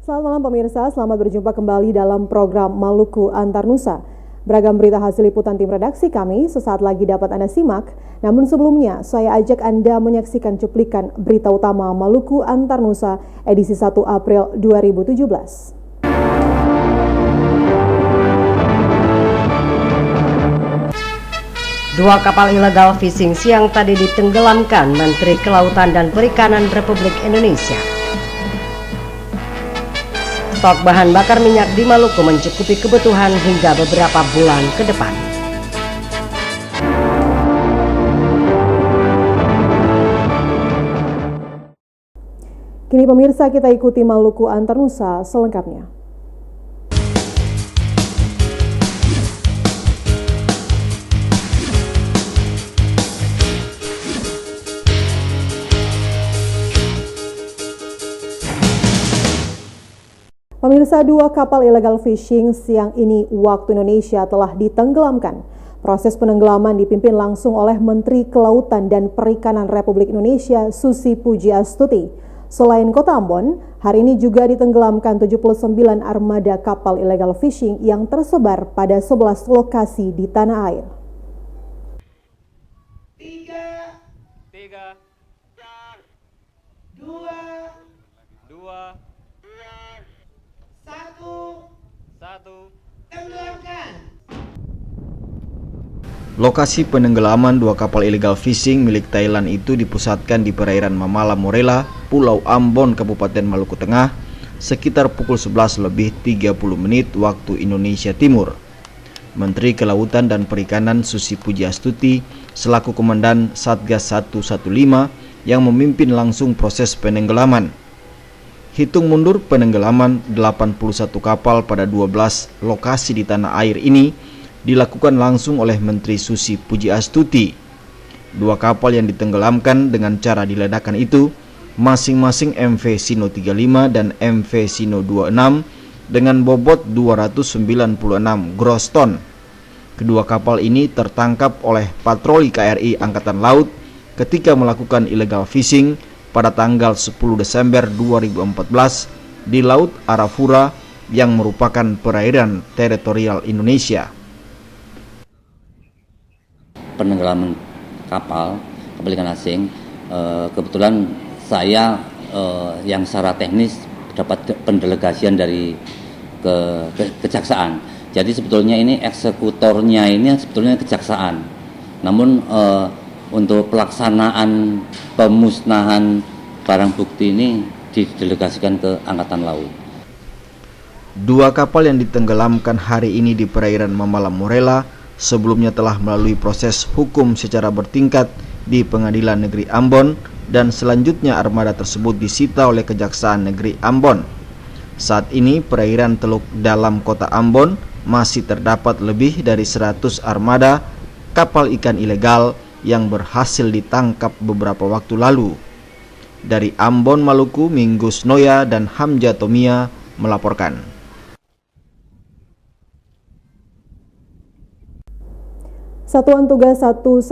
Selamat malam pemirsa, selamat berjumpa kembali dalam program Maluku Antarnusa. Beragam berita hasil liputan tim redaksi kami sesaat lagi dapat Anda simak. Namun sebelumnya, saya ajak Anda menyaksikan cuplikan berita utama Maluku Antarnusa edisi 1 April 2017. Dua kapal ilegal fishing siang tadi ditenggelamkan Menteri Kelautan dan Perikanan Republik Indonesia. Stok bahan bakar minyak di Maluku mencukupi kebutuhan hingga beberapa bulan ke depan. Kini pemirsa, kita ikuti Maluku Antarnusa selengkapnya. Pemirsa, dua kapal illegal fishing siang ini waktu Indonesia telah ditenggelamkan. Proses penenggelaman dipimpin langsung oleh Menteri Kelautan dan Perikanan Republik Indonesia Susi Pujiastuti. Selain Kota Ambon, hari ini juga ditenggelamkan 79 armada kapal illegal fishing yang tersebar pada 11 lokasi di tanah air. Lokasi penenggelaman dua kapal illegal fishing milik Thailand itu dipusatkan di perairan Mamala Morela, Pulau Ambon, Kabupaten Maluku Tengah, sekitar pukul 11:30 waktu Indonesia Timur. Menteri Kelautan dan Perikanan Susi Pujiastuti selaku Komandan Satgas 115 yang memimpin langsung proses penenggelaman. Hitung mundur penenggelaman 81 kapal pada 12 lokasi di tanah air ini dilakukan langsung oleh Menteri Susi Pujiastuti. Dua kapal yang ditenggelamkan dengan cara diledakkan itu masing-masing MV Sino 35 dan MV Sino 26 dengan bobot 296 gross ton. Kedua kapal ini tertangkap oleh patroli KRI Angkatan Laut ketika melakukan illegal fishing pada tanggal 10 Desember 2014 di Laut Arafura yang merupakan perairan teritorial Indonesia. Penenggelaman kapal ikan asing, kebetulan saya yang secara teknis dapat pendelegasian dari kejaksaan. Jadi sebetulnya ini eksekutornya ini sebetulnya kejaksaan. Namun untuk pelaksanaan pemusnahan barang bukti ini didelegasikan ke Angkatan Laut. Dua kapal yang ditenggelamkan hari ini di perairan Mamala Morela sebelumnya telah melalui proses hukum secara bertingkat di Pengadilan Negeri Ambon dan selanjutnya armada tersebut disita oleh Kejaksaan Negeri Ambon. Saat ini perairan Teluk Dalam Kota Ambon masih terdapat lebih dari 100 armada kapal ikan ilegal yang berhasil ditangkap beberapa waktu lalu. Dari Ambon, Maluku, Minggus Noya dan Hamja Tomia melaporkan. Satuan Tugas 115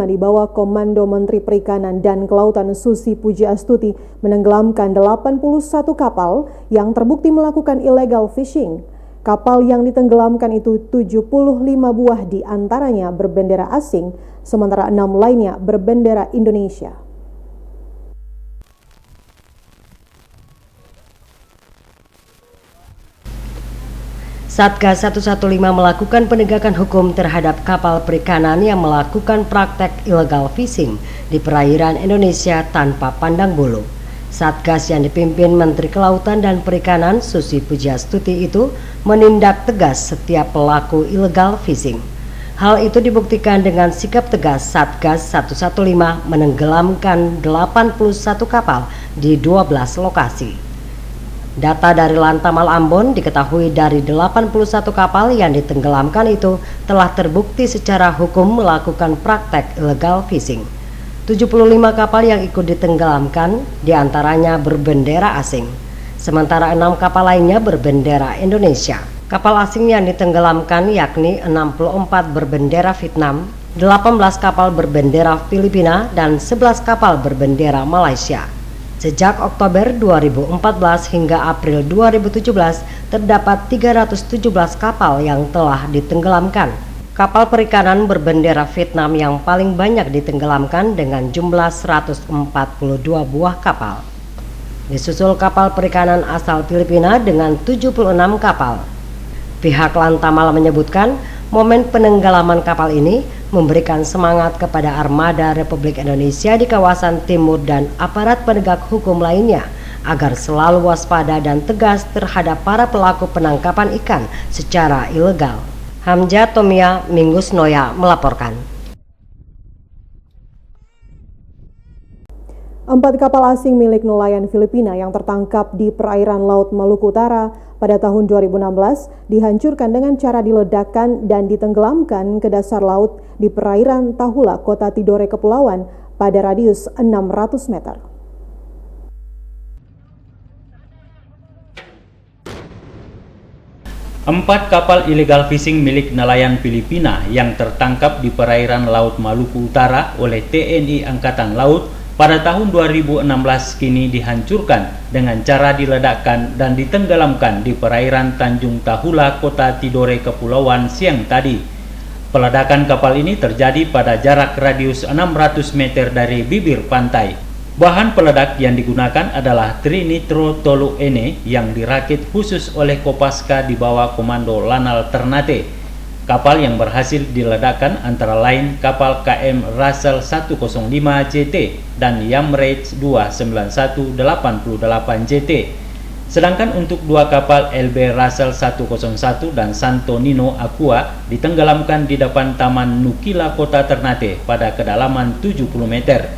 di bawah Komando Menteri Perikanan dan Kelautan Susi Pujiastuti menenggelamkan 81 kapal yang terbukti melakukan illegal fishing. Kapal yang ditenggelamkan itu 75 buah di antaranya berbendera asing, sementara 6 lainnya berbendera Indonesia. Satgas 115 melakukan penegakan hukum terhadap kapal perikanan yang melakukan praktek illegal fishing di perairan Indonesia tanpa pandang bulu. Satgas yang dipimpin Menteri Kelautan dan Perikanan Susi Pujiastuti itu menindak tegas setiap pelaku illegal fishing. Hal itu dibuktikan dengan sikap tegas Satgas 115 menenggelamkan 81 kapal di 12 lokasi. Data dari Lantamal Ambon diketahui dari 81 kapal yang ditenggelamkan itu telah terbukti secara hukum melakukan praktek illegal fishing. 75 kapal yang ikut ditenggelamkan diantaranya berbendera asing, sementara 6 kapal lainnya berbendera Indonesia. Kapal asing yang ditenggelamkan yakni 64 berbendera Vietnam, 18 kapal berbendera Filipina, dan 11 kapal berbendera Malaysia. Sejak Oktober 2014 hingga April 2017, terdapat 317 kapal yang telah ditenggelamkan. Kapal perikanan berbendera Vietnam yang paling banyak ditenggelamkan dengan jumlah 142 buah kapal. Disusul kapal perikanan asal Filipina dengan 76 kapal. Pihak Lantamal menyebutkan momen penenggelaman kapal ini memberikan semangat kepada armada Republik Indonesia di kawasan timur dan aparat penegak hukum lainnya agar selalu waspada dan tegas terhadap para pelaku penangkapan ikan secara ilegal. Hamzah Tomia, Mingus Noya melaporkan. 4 kapal asing milik nelayan Filipina yang tertangkap di perairan Laut Maluku Utara pada tahun 2016 dihancurkan dengan cara diledakkan dan ditenggelamkan ke dasar laut di perairan Tahula, Kota Tidore, Kepulauan pada radius 600 meter. Empat kapal illegal fishing milik nelayan Filipina yang tertangkap di perairan Laut Maluku Utara oleh TNI Angkatan Laut pada tahun 2016 kini dihancurkan dengan cara diledakkan dan ditenggelamkan di perairan Tanjung Tahula, Kota Tidore, Kepulauan siang tadi. Peledakan kapal ini terjadi pada jarak radius 600 meter dari bibir pantai. Bahan peledak yang digunakan adalah trinitrotoluene yang dirakit khusus oleh Kopaska di bawah komando Lanal Ternate. Kapal yang berhasil diledakkan antara lain kapal KM Russell 105 JT dan Yamrage 29188 JT. Sedangkan untuk dua kapal LB Russell 101 dan Santo Nino Aqua ditenggelamkan di depan Taman Nukila Kota Ternate pada kedalaman 70 meter.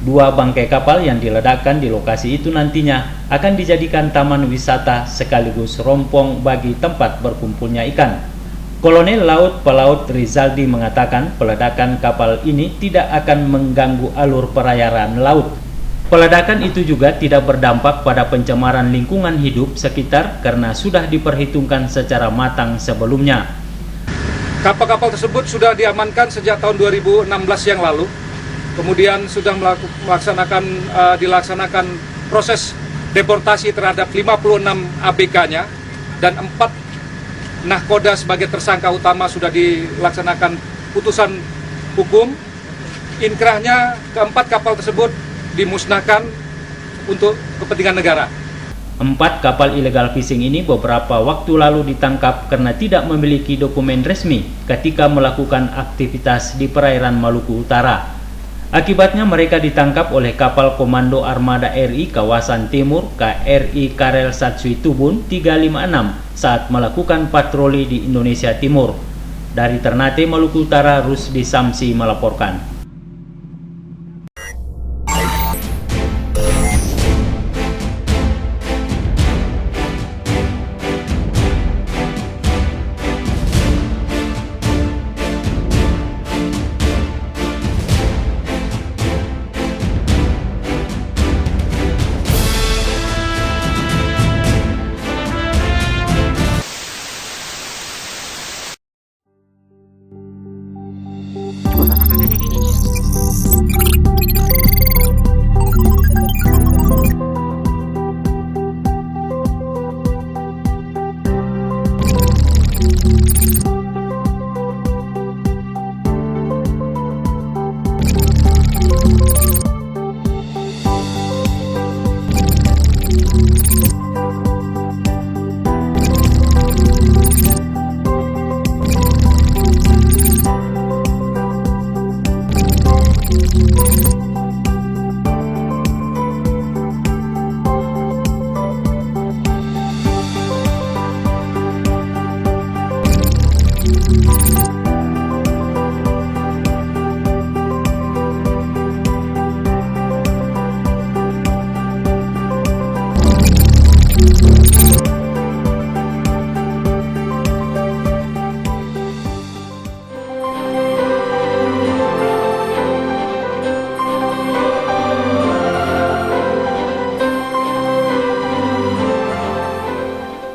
Dua bangkai kapal yang diledakkan di lokasi itu nantinya akan dijadikan taman wisata sekaligus rompong bagi tempat berkumpulnya ikan. Kolonel Laut Pelaut Rizaldi mengatakan peledakan kapal ini tidak akan mengganggu alur perairan laut. Peledakan itu juga tidak berdampak pada pencemaran lingkungan hidup sekitar karena sudah diperhitungkan secara matang sebelumnya. Kapal-kapal tersebut sudah diamankan sejak tahun 2016 yang lalu. Kemudian sudah dilaksanakan proses deportasi terhadap 56 ABK-nya dan 4 nahkoda sebagai tersangka utama sudah dilaksanakan putusan hukum. Inkrahnya keempat kapal tersebut dimusnahkan untuk kepentingan negara. 4 kapal illegal fishing ini beberapa waktu lalu ditangkap karena tidak memiliki dokumen resmi ketika melakukan aktivitas di perairan Maluku Utara. Akibatnya mereka ditangkap oleh kapal Komando Armada RI Kawasan Timur KRI Karel Satsui Tubun 356 saat melakukan patroli di Indonesia Timur. Dari Ternate, Maluku Utara, Rusdi Samsi melaporkan.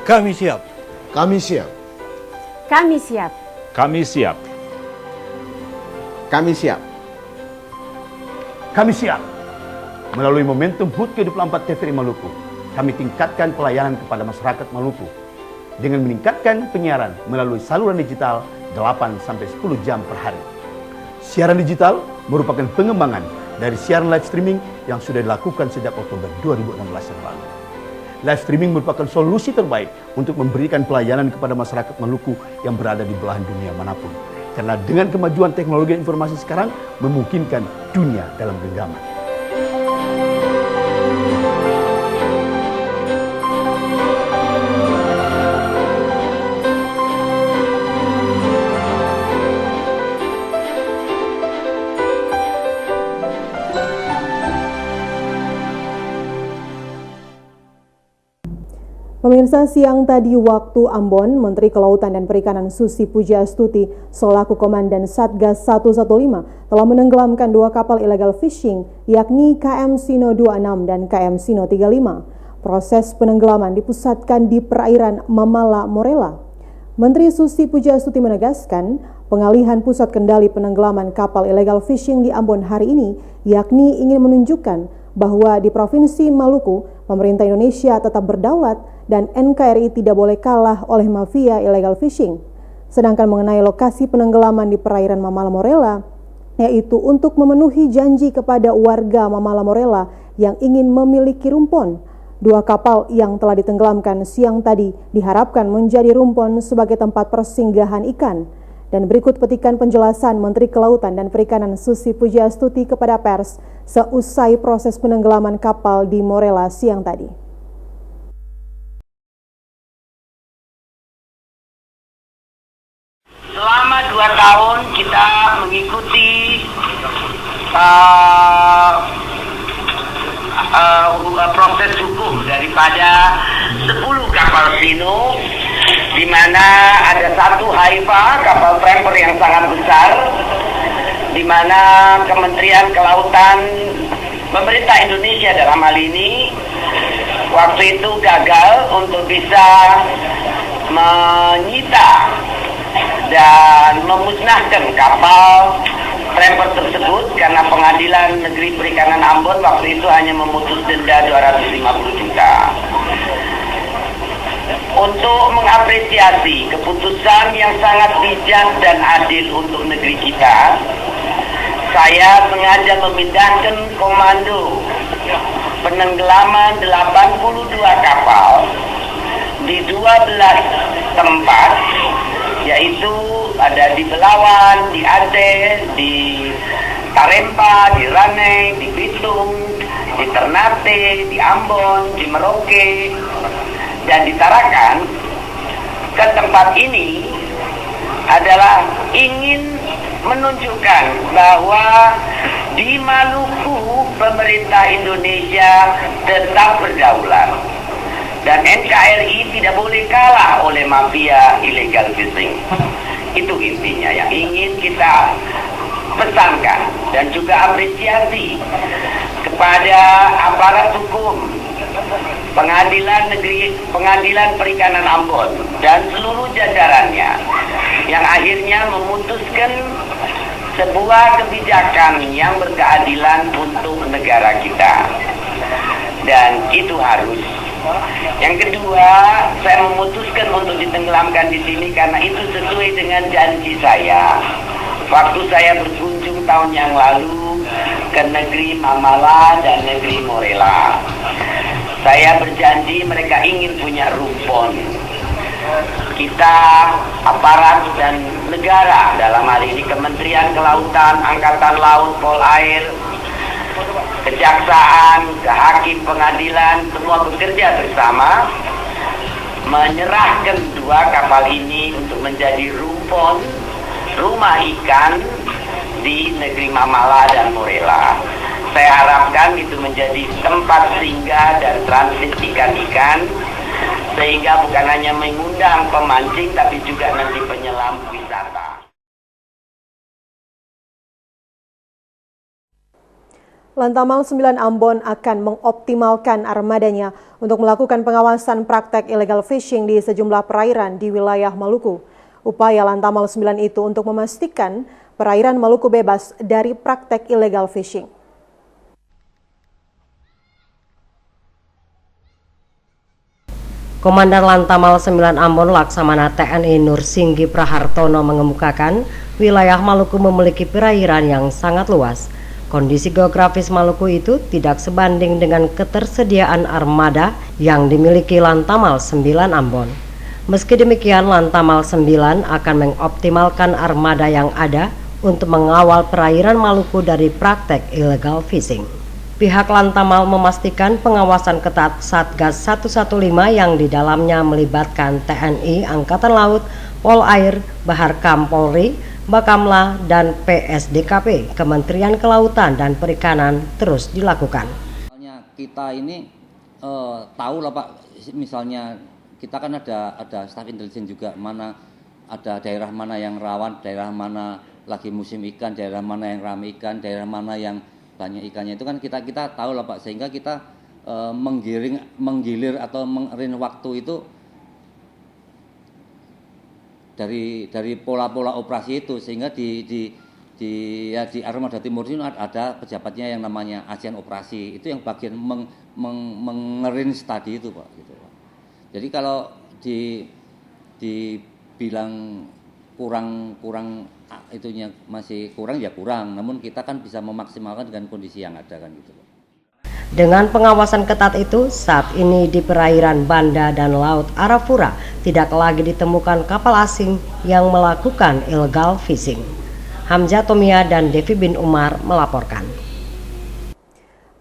Kami siap. Kami siap. Kami siap. Kami siap. Kami siap. Kami siap. Melalui momentum HUT ke-24 TVRI Maluku, kami tingkatkan pelayanan kepada masyarakat Maluku dengan meningkatkan penyiaran melalui saluran digital 8-10 jam per hari. Siaran digital merupakan pengembangan dari siaran live streaming yang sudah dilakukan sejak Oktober 2016 yang lalu. Live streaming merupakan solusi terbaik untuk memberikan pelayanan kepada masyarakat Maluku yang berada di belahan dunia manapun. Karena dengan kemajuan teknologi informasi sekarang memungkinkan dunia dalam genggaman. Pemirsa, siang tadi waktu Ambon, Menteri Kelautan dan Perikanan Susi Pujiastuti selaku Komandan Satgas 115 telah menenggelamkan 2 kapal illegal fishing yakni KM Sino 26 dan KM Sino 35. Proses penenggelaman dipusatkan di perairan Mamala Morela. Menteri Susi Pujiastuti menegaskan pengalihan pusat kendali penenggelaman kapal illegal fishing di Ambon hari ini yakni ingin menunjukkan bahwa di Provinsi Maluku, pemerintah Indonesia tetap berdaulat dan NKRI tidak boleh kalah oleh mafia illegal fishing. Sedangkan mengenai lokasi penenggelaman di perairan Mamala Morela, yaitu untuk memenuhi janji kepada warga Mamala Morela yang ingin memiliki rumpon. 2 kapal yang telah ditenggelamkan siang tadi diharapkan menjadi rumpon sebagai tempat persinggahan ikan. Dan berikut petikan penjelasan Menteri Kelautan dan Perikanan Susi Pujiastuti kepada pers seusai proses penenggelaman kapal di Morela siang tadi. Selama 2 tahun kita mengikuti proses hukum daripada 10 kapal Sino, di mana ada 1 Haifa, kapal tramper yang sangat besar, di mana Kementerian Kelautan, pemerintah Indonesia dalam hal ini, waktu itu gagal untuk bisa menyita dan memusnahkan kapal tramper tersebut karena Pengadilan Negeri Perikanan Ambon waktu itu hanya memutus denda 250 juta. Untuk mengapresiasi keputusan yang sangat bijak dan adil untuk negeri kita, saya sengaja memindahkan komando penenggelaman 82 kapal di 12 tempat, yaitu ada di Belawan, di Aceh, di Tarempa, di Ranai, di Bitung, di Ternate, di Ambon, di Merauke, dan di Tarakan. Ke tempat ini adalah ingin menunjukkan bahwa di Maluku pemerintah Indonesia tetap berdaulat dan NKRI tidak boleh kalah oleh mafia illegal fishing. Itu intinya yang ingin kita pesankan, dan juga apresiasi kepada aparat hukum Pengadilan Perikanan Ambon dan seluruh jajarannya yang akhirnya memutuskan sebuah kebijakan yang berkeadilan untuk negara kita, dan itu harus. Yang kedua, saya memutuskan untuk ditenggelamkan di sini karena itu sesuai dengan janji saya waktu saya berkunjung tahun yang lalu ke negeri Mamala dan negeri Morela. Saya berjanji mereka ingin punya rumpon. Kita, aparat dan negara, dalam hal ini Kementerian Kelautan, Angkatan Laut, Polair, Kejaksaan, Hakim Pengadilan, semua bekerja bersama menyerahkan 2 kapal ini untuk menjadi rumpon rumah ikan di negeri Mamala dan Morela. Saya harapkan itu menjadi tempat singgah dan transit ikan-ikan, sehingga bukan hanya mengundang pemancing tapi juga nanti penyelam wisata. Lantamal 9 Ambon akan mengoptimalkan armadanya untuk melakukan pengawasan praktek illegal fishing di sejumlah perairan di wilayah Maluku. Upaya Lantamal 9 itu untuk memastikan perairan Maluku bebas dari praktek illegal fishing. Komandan Lantamal 9 Ambon Laksamana TNI Nur Singgi Prahartono mengemukakan wilayah Maluku memiliki perairan yang sangat luas. Kondisi geografis Maluku itu tidak sebanding dengan ketersediaan armada yang dimiliki Lantamal 9 Ambon. Meski demikian, Lantamal 9 akan mengoptimalkan armada yang ada untuk mengawal perairan Maluku dari praktek illegal fishing. Pihak Lantamal memastikan pengawasan ketat Satgas 115 yang di dalamnya melibatkan TNI, Angkatan Laut, Polair, Baharkam Polri, Bakamla, dan PSDKP, Kementerian Kelautan dan Perikanan terus dilakukan. Kita ini tahu lah Pak, misalnya kita kan ada staf intelijen juga, mana ada daerah mana yang rawan, daerah mana lagi musim ikan, daerah mana yang ramai ikan, daerah mana yang banyak ikannya, itu kan kita tahu lah Pak, sehingga kita menggilir atau mengerin waktu itu dari pola-pola operasi itu, sehingga di Armada Timur ini ada pejabatnya yang namanya Ajen Operasi, itu yang bagian mengerin tadi itu Pak, gitu. Jadi kalau dibilang kurang itunya masih kurang ya kurang, namun kita kan bisa memaksimalkan dengan kondisi yang ada kan gitu. Dengan pengawasan ketat itu, saat ini di perairan Banda dan Laut Arafura tidak lagi ditemukan kapal asing yang melakukan illegal fishing. Hamzah Tomia dan Devi bin Umar melaporkan.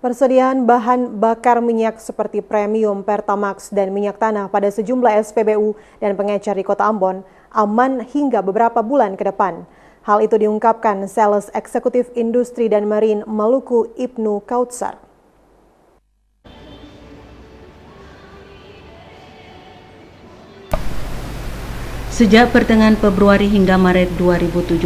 Persediaan bahan bakar minyak seperti premium, Pertamax, dan minyak tanah pada sejumlah SPBU dan pengecer di Kota Ambon aman hingga beberapa bulan ke depan. Hal itu diungkapkan Sales Eksekutif Industri dan Marine Maluku Ibnu Kautsar. Sejak pertengahan Februari hingga Maret 2017,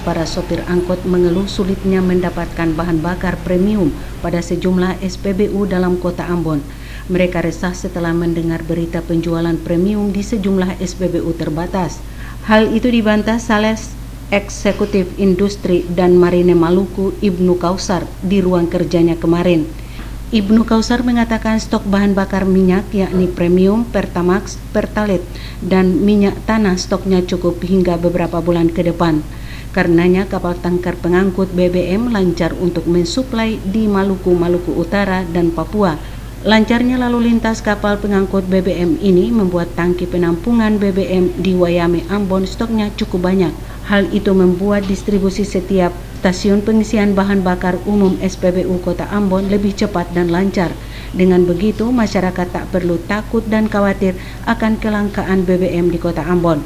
para sopir angkot mengeluh sulitnya mendapatkan bahan bakar premium pada sejumlah SPBU dalam Kota Ambon. Mereka resah setelah mendengar berita penjualan premium di sejumlah SPBU terbatas. Hal itu dibantah Sales Eksekutif Industri dan Marine Maluku Ibnu Kautsar di ruang kerjanya kemarin. Ibnu Kautsar mengatakan stok bahan bakar minyak yakni premium, Pertamax, Pertalite, dan minyak tanah stoknya cukup hingga beberapa bulan ke depan. Karenanya kapal tangkar pengangkut BBM lancar untuk mensuplai di Maluku, Maluku Utara, dan Papua. Lancarnya lalu lintas kapal pengangkut BBM ini membuat tangki penampungan BBM di Wayame Ambon stoknya cukup banyak. Hal itu membuat distribusi setiap stasiun pengisian bahan bakar umum SPBU Kota Ambon lebih cepat dan lancar. Dengan begitu, masyarakat tak perlu takut dan khawatir akan kelangkaan BBM di Kota Ambon.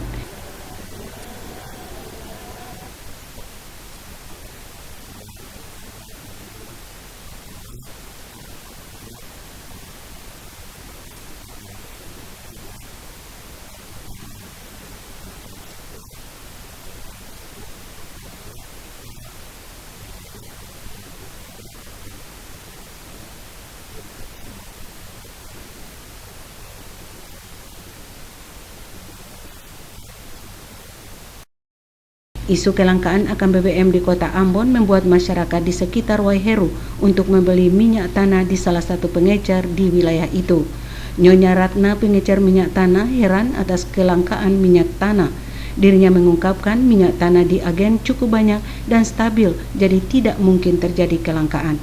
Isu kelangkaan akan BBM di Kota Ambon membuat masyarakat di sekitar Waiheru untuk membeli minyak tanah di salah satu pengecer di wilayah itu. Nyonya Ratna, pengecer minyak tanah, heran atas kelangkaan minyak tanah. Dirinya mengungkapkan minyak tanah di agen cukup banyak dan stabil, jadi tidak mungkin terjadi kelangkaan.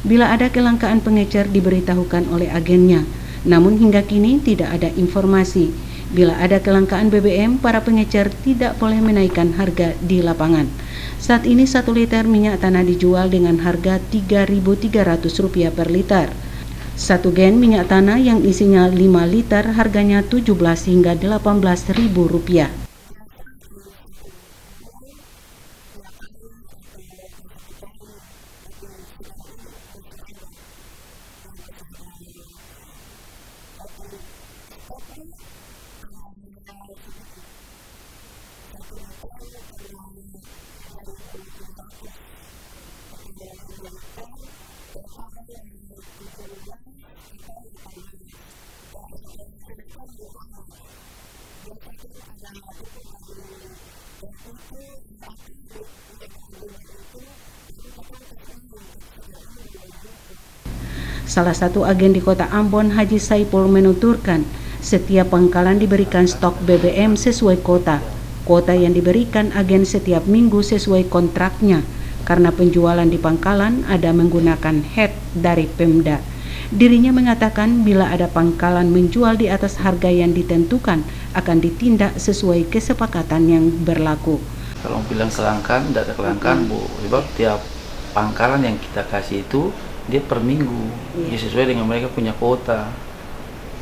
Bila ada kelangkaan, pengecer diberitahukan oleh agennya. Namun hingga kini tidak ada informasi. Bila ada kelangkaan BBM, para pengecer tidak boleh menaikkan harga di lapangan. Saat ini 1 liter minyak tanah dijual dengan harga Rp3.300 per liter. 1 gen minyak tanah yang isinya 5 liter harganya Rp17 hingga Rp18.000. Salah satu agen di Kota Ambon, Haji Saipul, menuturkan setiap pangkalan diberikan stok BBM sesuai kuota. Kuota yang diberikan agen setiap minggu sesuai kontraknya. Karena penjualan di pangkalan ada menggunakan head dari Pemda. Dirinya mengatakan bila ada pangkalan menjual di atas harga yang ditentukan akan ditindak sesuai kesepakatan yang berlaku. Kalau bilang kelangkaan, tidak ada kelangkaan Bu, sebab tiap pangkalan yang kita kasih itu dia per minggu, ya sesuai dengan mereka punya kuota.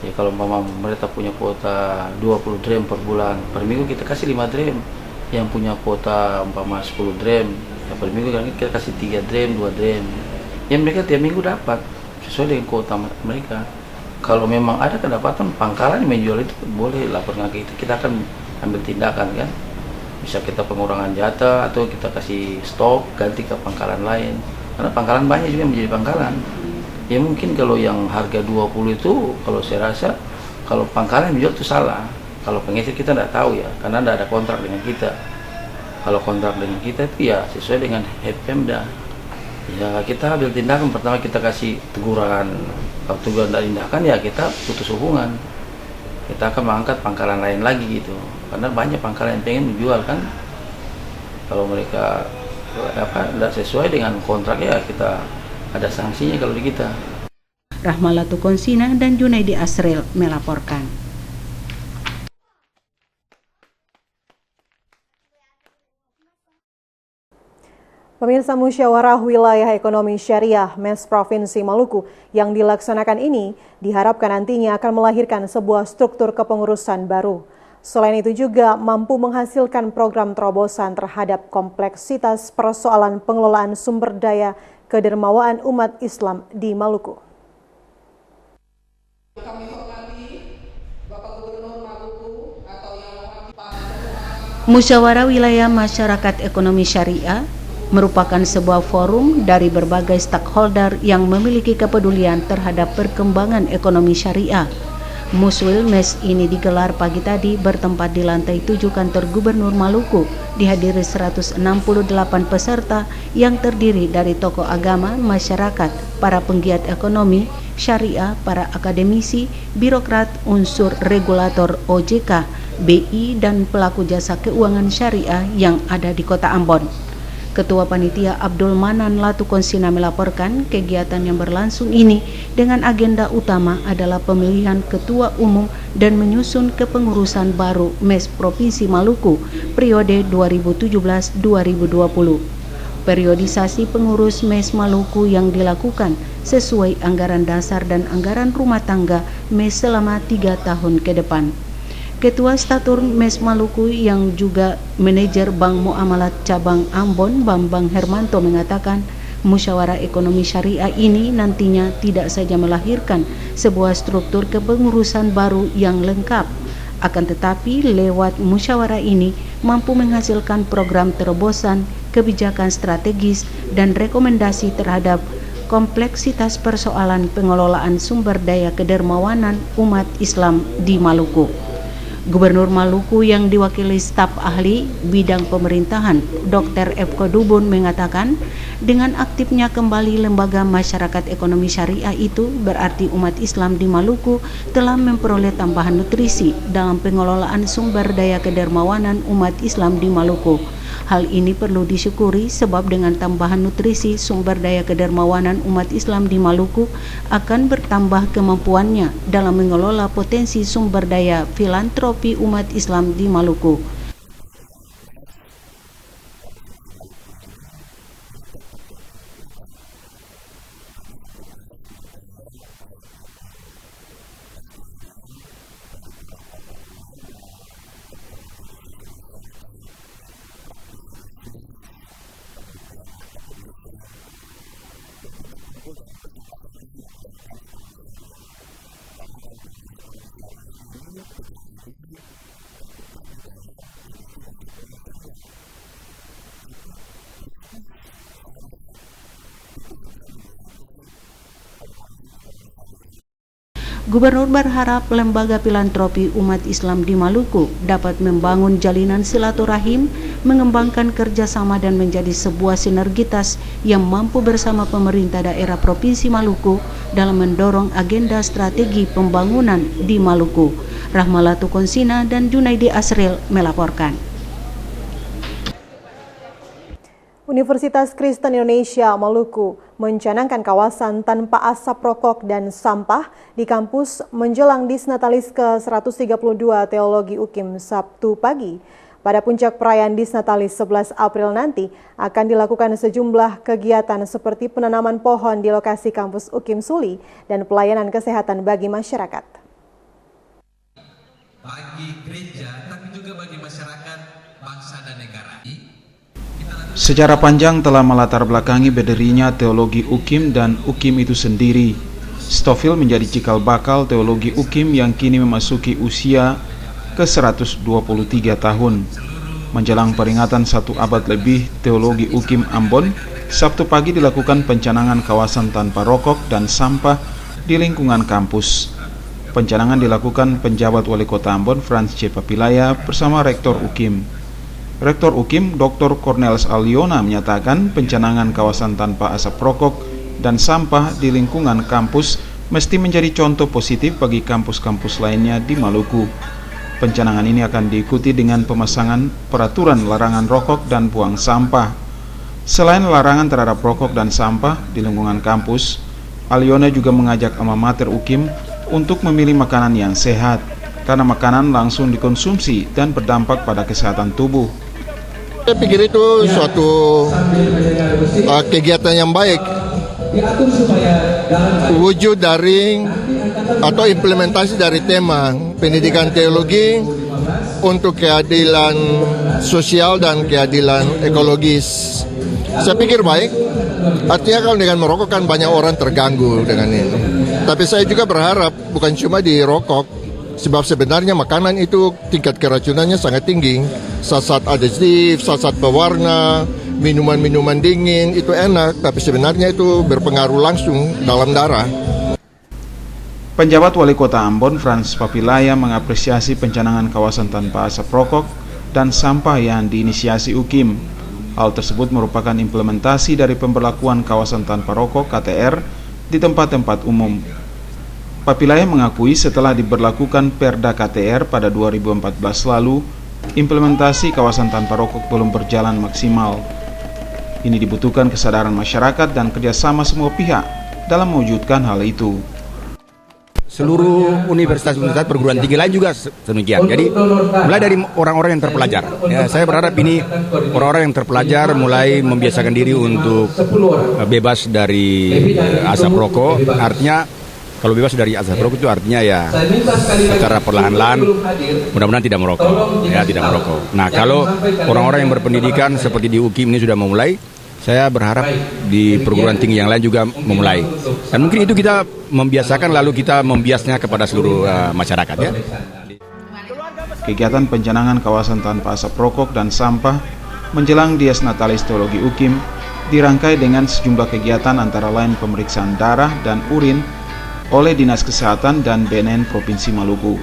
Ya kalau mereka punya kuota 20 drum per bulan, per minggu kita kasih 5 drum. Yang punya kuota 10 drum, ya per minggu kan kita kasih 3 drum, 2 drum. Ya mereka tiap minggu dapat sesuai dengan kuota mereka. Kalau memang ada kedapatan pangkalan yang menjual itu boleh laporkan ke kita akan ambil tindakan kan. Bisa kita pengurangan jatah atau kita kasih stok ganti ke pangkalan lain. Karena pangkalan banyak juga menjadi pangkalan. Ya mungkin kalau yang harga 20 itu kalau saya rasa kalau pangkalan yang menjual itu salah. Kalau pengecer kita tidak tahu ya, karena tidak ada kontrak dengan kita. Kalau kontrak dengan kita itu ya sesuai dengan Pemda. Ya kita ambil tindakan, pertama kita kasih teguran. Kalau teguran tidak tindakan ya kita putus hubungan. Kita akan mengangkat pangkalan lain lagi gitu. Karena banyak pangkalan yang pengen menjual kan. Kalau mereka tidak sesuai dengan kontrak ya kita ada sanksinya kalau di kita. Rahmalatu Konsina dan Junaidi Asril melaporkan. Pemirsa, musyawarah wilayah ekonomi syariah MES Provinsi Maluku yang dilaksanakan ini diharapkan nantinya akan melahirkan sebuah struktur kepengurusan baru. Selain itu juga mampu menghasilkan program terobosan terhadap kompleksitas persoalan pengelolaan sumber daya kedermawaan umat Islam di Maluku. Musyawarah Wilayah Masyarakat Ekonomi Syariah merupakan sebuah forum dari berbagai stakeholder yang memiliki kepedulian terhadap perkembangan ekonomi syariah. Muswil MES ini digelar pagi tadi bertempat di lantai 7 kantor Gubernur Maluku, dihadiri 168 peserta yang terdiri dari tokoh agama, masyarakat, para penggiat ekonomi, syariah, para akademisi, birokrat, unsur regulator OJK, BI, dan pelaku jasa keuangan syariah yang ada di Kota Ambon. Ketua Panitia Abdul Manan Latu Konsina melaporkan kegiatan yang berlangsung ini dengan agenda utama adalah pemilihan ketua umum dan menyusun kepengurusan baru MES Provinsi Maluku periode 2017-2020. Periodisasi pengurus MES Maluku yang dilakukan sesuai anggaran dasar dan anggaran rumah tangga MES selama 3 tahun ke depan. Ketua Statur MES Maluku yang juga manajer Bank Muamalat Cabang Ambon, Bambang Hermanto, mengatakan musyawarah ekonomi syariah ini nantinya tidak saja melahirkan sebuah struktur kepengurusan baru yang lengkap, akan tetapi lewat musyawarah ini mampu menghasilkan program terobosan, kebijakan strategis, dan rekomendasi terhadap kompleksitas persoalan pengelolaan sumber daya kedermawanan umat Islam di Maluku. Gubernur Maluku yang diwakili staf ahli bidang pemerintahan Dr. Epko Dubun mengatakan dengan aktifnya kembali lembaga masyarakat ekonomi syariah itu berarti umat Islam di Maluku telah memperoleh tambahan nutrisi dalam pengelolaan sumber daya kedermawanan umat Islam di Maluku. Hal ini perlu disyukuri sebab dengan tambahan nutrisi sumber daya kedermawanan umat Islam di Maluku akan bertambah kemampuannya dalam mengelola potensi sumber daya filantropi umat Islam di Maluku. Gubernur berharap lembaga filantropi umat Islam di Maluku dapat membangun jalinan silaturahim, mengembangkan kerjasama dan menjadi sebuah sinergitas yang mampu bersama pemerintah daerah Provinsi Maluku dalam mendorong agenda strategi pembangunan di Maluku. Rahmalatu Konsina dan Junaidi Asril melaporkan. Universitas Kristen Indonesia Maluku mencanangkan kawasan tanpa asap rokok dan sampah di kampus menjelang Disnatalis ke-132 Teologi UKIM Sabtu pagi. Pada puncak perayaan Disnatalis 11 April nanti akan dilakukan sejumlah kegiatan seperti penanaman pohon di lokasi kampus UKIM Suli dan pelayanan kesehatan bagi masyarakat. Bagi gereja, tapi juga bagi masyarakat, bangsa dan negara. Sejarah panjang telah melatar belakangi berdirinya teologi UKIM dan UKIM itu sendiri. Stoffel menjadi cikal bakal teologi UKIM yang kini memasuki usia ke-123 tahun. Menjelang peringatan 1 abad lebih teologi UKIM Ambon, Sabtu pagi dilakukan pencanangan kawasan tanpa rokok dan sampah di lingkungan kampus. Pencanangan dilakukan penjabat Wali Kota Ambon Frans C. Papilaya bersama Rektor UKIM. Rektor UKIM Dr. Cornelis Aliona menyatakan pencanangan kawasan tanpa asap rokok dan sampah di lingkungan kampus mesti menjadi contoh positif bagi kampus-kampus lainnya di Maluku. Pencanangan ini akan diikuti dengan pemasangan peraturan larangan rokok dan buang sampah. Selain larangan terhadap rokok dan sampah di lingkungan kampus, Aliona juga mengajak alma mater UKIM untuk memilih makanan yang sehat, karena makanan langsung dikonsumsi dan berdampak pada kesehatan tubuh. Saya pikir itu suatu kegiatan yang baik, wujud dari atau implementasi dari tema pendidikan teologi untuk keadilan sosial dan keadilan ekologis. Saya pikir baik, artinya kalau dengan merokok kan banyak orang terganggu dengan ini. Tapi saya juga berharap bukan cuma di rokok, sebab sebenarnya makanan itu tingkat keracunannya sangat tinggi. Zat-zat adesif, zat-zat pewarna, minuman-minuman dingin itu enak, tapi sebenarnya itu berpengaruh langsung dalam darah. Penjabat Wali Kota Ambon Frans Papilaya mengapresiasi pencanangan kawasan tanpa asap rokok dan sampah yang diinisiasi UKIM. Hal tersebut merupakan implementasi dari pemberlakuan kawasan tanpa rokok KTR di tempat-tempat umum. Papilaya mengakui setelah diberlakukan Perda KTR pada 2014 lalu, implementasi kawasan tanpa rokok belum berjalan maksimal. Ini dibutuhkan kesadaran masyarakat dan kerjasama semua pihak dalam mewujudkan hal itu. Seluruh universitas-universitas perguruan tinggi lain juga demikian. Jadi mulai dari orang-orang yang terpelajar. Ya, saya berharap ini orang-orang yang terpelajar mulai membiasakan diri untuk bebas dari asap rokok. Artinya kalau bebas dari asap rokok itu artinya ya secara perlahan-lahan mudah-mudahan tidak merokok, ya tidak merokok. Nah kalau orang-orang yang berpendidikan seperti di UKIM ini sudah memulai, saya berharap di perguruan tinggi yang lain juga memulai. Dan mungkin itu kita membiasakan lalu kita membiasnya kepada seluruh masyarakat ya. Kegiatan pencanangan kawasan tanpa asap rokok dan sampah menjelang Dies Natalis Teologi UKIM dirangkai dengan sejumlah kegiatan antara lain pemeriksaan darah dan urin oleh Dinas Kesehatan dan BNN Provinsi Maluku.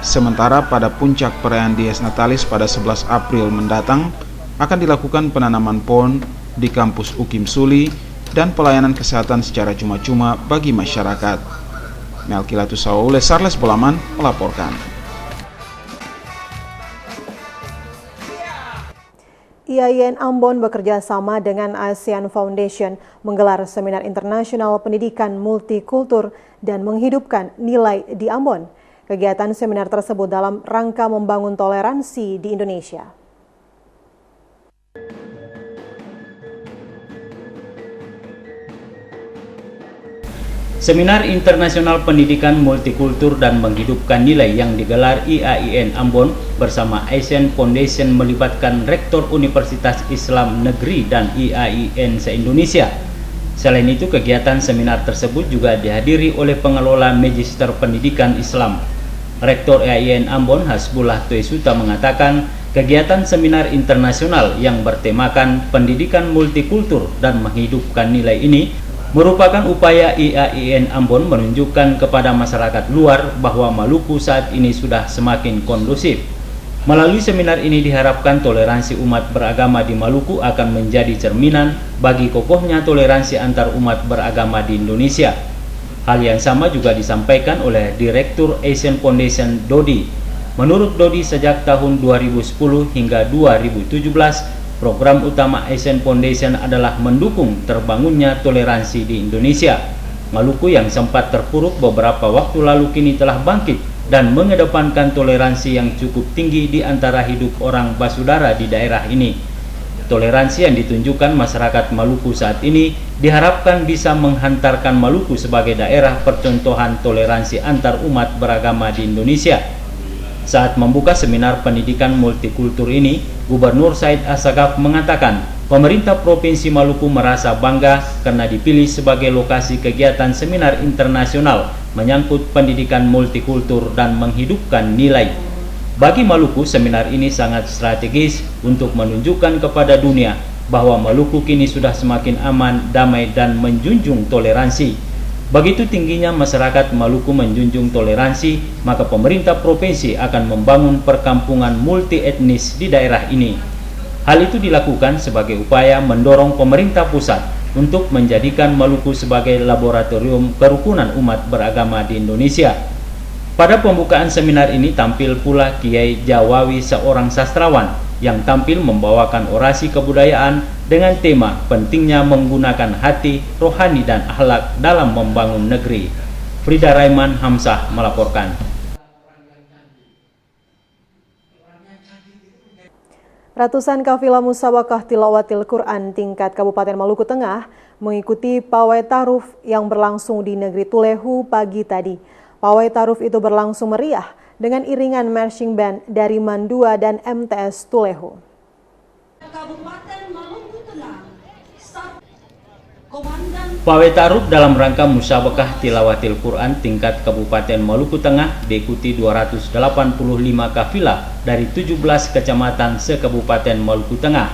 Sementara pada puncak perayaan Dies Natalis pada 11 April mendatang akan dilakukan penanaman pohon di kampus UKIM Suli dan pelayanan kesehatan secara cuma-cuma bagi masyarakat. Melkilatus Saule Sarles Bolaman melaporkan. IAIN Ambon bekerja sama dengan ASEAN Foundation menggelar seminar internasional pendidikan multikultur dan menghidupkan nilai di Ambon. Kegiatan seminar tersebut dalam rangka membangun toleransi di Indonesia. Seminar Internasional Pendidikan Multikultur dan Menghidupkan Nilai yang digelar IAIN Ambon bersama ASEAN Foundation melibatkan Rektor Universitas Islam Negeri dan IAIN se-Indonesia. Selain itu, kegiatan seminar tersebut juga dihadiri oleh pengelola Magister Pendidikan Islam. Rektor IAIN Ambon Hasbullah Tuesuta mengatakan, kegiatan seminar internasional yang bertemakan pendidikan multikultur dan menghidupkan nilai ini merupakan upaya IAIN Ambon menunjukkan kepada masyarakat luar bahwa Maluku saat ini sudah semakin kondusif. Melalui seminar ini diharapkan toleransi umat beragama di Maluku akan menjadi cerminan bagi kokohnya toleransi antar umat beragama di Indonesia. Hal yang sama juga disampaikan oleh Direktur Asian Foundation Dodi. Menurut Dodi, sejak tahun 2010 hingga 2017, program utama Asian Foundation adalah mendukung terbangunnya toleransi di Indonesia. Maluku yang sempat terpuruk beberapa waktu lalu kini telah bangkit dan mengedepankan toleransi yang cukup tinggi di antara hidup orang basudara di daerah ini. Toleransi yang ditunjukkan masyarakat Maluku saat ini diharapkan bisa menghantarkan Maluku sebagai daerah percontohan toleransi antar umat beragama di Indonesia. Saat membuka seminar pendidikan multikultur ini, Gubernur Said Assegaf mengatakan pemerintah Provinsi Maluku merasa bangga karena dipilih sebagai lokasi kegiatan seminar internasional menyangkut pendidikan multikultur dan menghidupkan nilai. Bagi Maluku, seminar ini sangat strategis untuk menunjukkan kepada dunia bahwa Maluku kini sudah semakin aman, damai, dan menjunjung toleransi. Begitu tingginya masyarakat Maluku menjunjung toleransi, maka pemerintah provinsi akan membangun perkampungan multi etnis di daerah ini. Hal itu dilakukan sebagai upaya mendorong pemerintah pusat untuk menjadikan Maluku sebagai laboratorium kerukunan umat beragama di Indonesia. Pada pembukaan seminar ini tampil pula Kiai Jawawi, seorang sastrawan yang tampil membawakan orasi kebudayaan dengan tema pentingnya menggunakan hati, rohani, dan akhlak dalam membangun negeri. Frida Raiman Hamzah melaporkan. Ratusan kafilah musabakah tilawatil Quran tingkat Kabupaten Maluku Tengah mengikuti pawai taruf yang berlangsung di negeri Tulehu pagi tadi. Pawai taruf itu berlangsung meriah dengan iringan marching band dari Mandua dan MTS Tulehu. Pawai taruf dalam rangka musabakah tilawatil Quran tingkat Kabupaten Maluku Tengah diikuti 285 kafilah dari 17 kecamatan se-Kabupaten Maluku Tengah.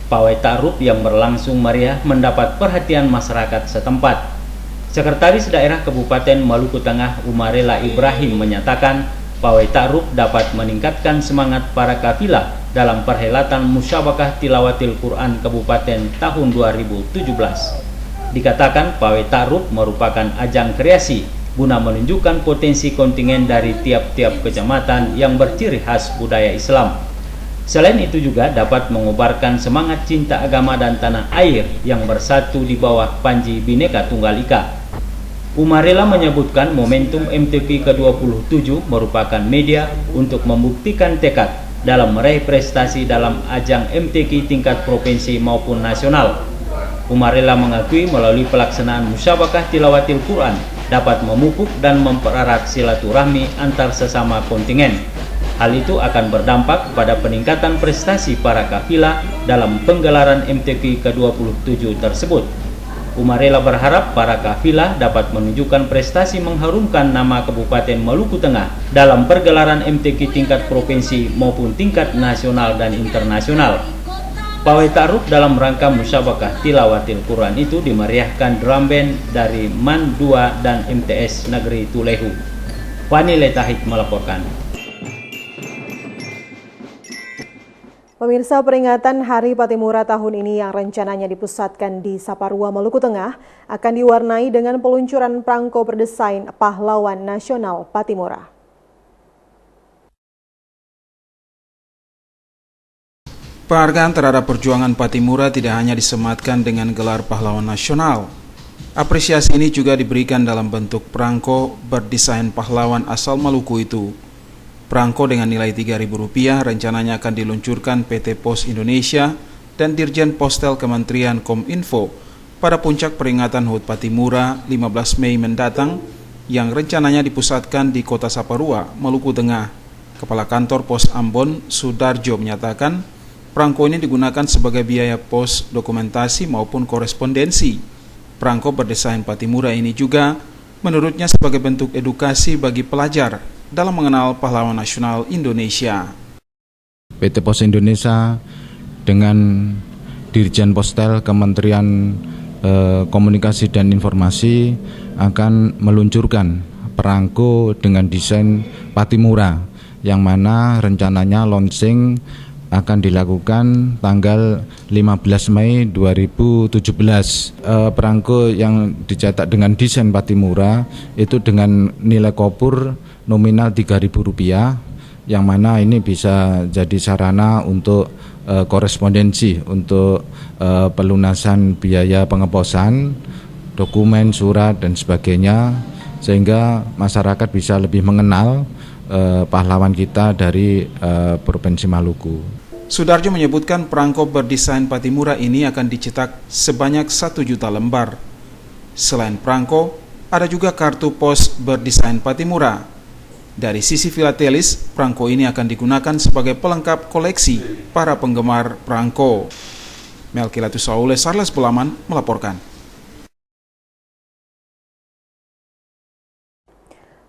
Pawai taruf yang berlangsung meriah mendapat perhatian masyarakat setempat. Sekretaris Daerah Kabupaten Maluku Tengah Umarela Ibrahim menyatakan pawai taruf dapat meningkatkan semangat para kafilah dalam perhelatan musabakah tilawatil Quran Kabupaten tahun 2017. Dikatakan pawai taruf merupakan ajang kreasi guna menunjukkan potensi kontingen dari tiap-tiap kecamatan yang berciri khas budaya Islam. Selain itu juga dapat mengobarkan semangat cinta agama dan tanah air yang bersatu di bawah panji Bhinneka Tunggal Ika. Umarela menyebutkan momentum MTQ ke-27 merupakan media untuk membuktikan tekad dalam meraih prestasi dalam ajang MTQ tingkat provinsi maupun nasional. Umarela mengakui melalui pelaksanaan musabakah tilawatil Quran dapat memupuk dan mempererat silaturahmi antar sesama kontingen. Hal itu akan berdampak pada peningkatan prestasi para kafilah dalam penggelaran MTQ ke-27 tersebut. Umarela berharap para kafilah dapat menunjukkan prestasi mengharumkan nama Kabupaten Maluku Tengah dalam pergelaran MTQ tingkat provinsi maupun tingkat nasional dan internasional. Pawai taruf dalam rangka musabakah tilawatil Quran itu dimeriahkan drum band dari MAN 2 dan MTS Negeri Tulehu. Fani Letahik melaporkan. Pemirsa, peringatan Hari Patimura tahun ini yang rencananya dipusatkan di Saparua, Maluku Tengah akan diwarnai dengan peluncuran prangko berdesain pahlawan nasional Patimura. Penghargaan terhadap perjuangan Patimura tidak hanya disematkan dengan gelar pahlawan nasional. Apresiasi ini juga diberikan dalam bentuk prangko berdesain pahlawan asal Maluku itu. Prangko dengan nilai Rp3.000 rencananya akan diluncurkan PT Pos Indonesia dan Dirjen Postel Kementerian Kominfo pada puncak peringatan HUT Patimura 15 Mei mendatang yang rencananya dipusatkan di Kota Saparua, Maluku Tengah. Kepala Kantor Pos Ambon, Sudarjo, menyatakan prangko ini digunakan sebagai biaya pos dokumentasi maupun korespondensi. Prangko berdesain Patimura ini juga menurutnya sebagai bentuk edukasi bagi pelajar dalam mengenal pahlawan nasional Indonesia. PT Pos Indonesia dengan Dirjen Postel Kementerian Komunikasi dan Informasi akan meluncurkan perangko dengan desain Patimura, yang mana rencananya launching akan dilakukan tanggal 15 Mei 2017. Perangko yang dicetak dengan desain Patimura itu dengan nilai kopur nominal Rp3.000, yang mana ini bisa jadi sarana untuk korespondensi untuk pelunasan biaya pengeposan, dokumen, surat, dan sebagainya, sehingga masyarakat bisa lebih mengenal pahlawan kita dari Provinsi Maluku. Sudarjo menyebutkan perangko berdesain Patimura ini akan dicetak sebanyak 1 juta lembar. Selain perangko, ada juga kartu pos berdesain Patimura. Dari sisi filatelis, perangko ini akan digunakan sebagai pelengkap koleksi para penggemar perangko. Melkilatus Saule, Sarles Bulaman melaporkan.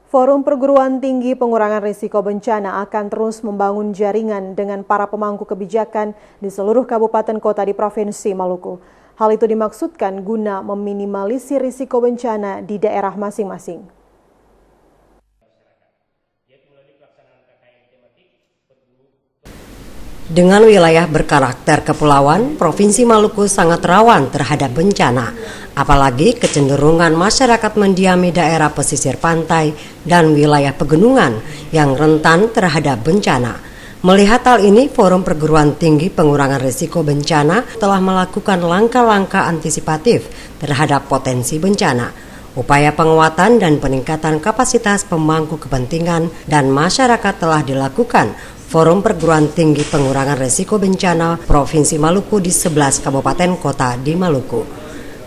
Forum Perguruan Tinggi Pengurangan Risiko Bencana akan terus membangun jaringan dengan para pemangku kebijakan di seluruh kabupaten kota di Provinsi Maluku. Hal itu dimaksudkan guna meminimalisir risiko bencana di daerah masing-masing. Dengan wilayah berkarakter kepulauan, Provinsi Maluku sangat rawan terhadap bencana, apalagi kecenderungan masyarakat mendiami daerah pesisir pantai dan wilayah pegunungan yang rentan terhadap bencana. Melihat hal ini, Forum Perguruan Tinggi Pengurangan Risiko Bencana telah melakukan langkah-langkah antisipatif terhadap potensi bencana. Upaya penguatan dan peningkatan kapasitas pemangku kepentingan dan masyarakat telah dilakukan Forum Perguruan Tinggi Pengurangan Risiko Bencana Provinsi Maluku di 11 kabupaten kota di Maluku.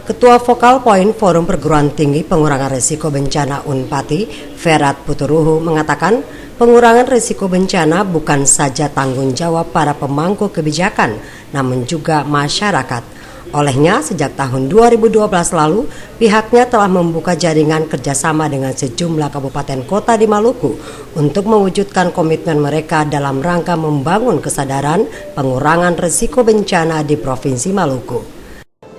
Ketua Focal Point Forum Perguruan Tinggi Pengurangan Risiko Bencana Unpati, Ferat Puturuhu, mengatakan pengurangan risiko bencana bukan saja tanggung jawab para pemangku kebijakan, namun juga masyarakat. Olehnya, sejak tahun 2012 lalu, pihaknya telah membuka jaringan kerjasama dengan sejumlah kabupaten kota di Maluku untuk mewujudkan komitmen mereka dalam rangka membangun kesadaran pengurangan risiko bencana di Provinsi Maluku.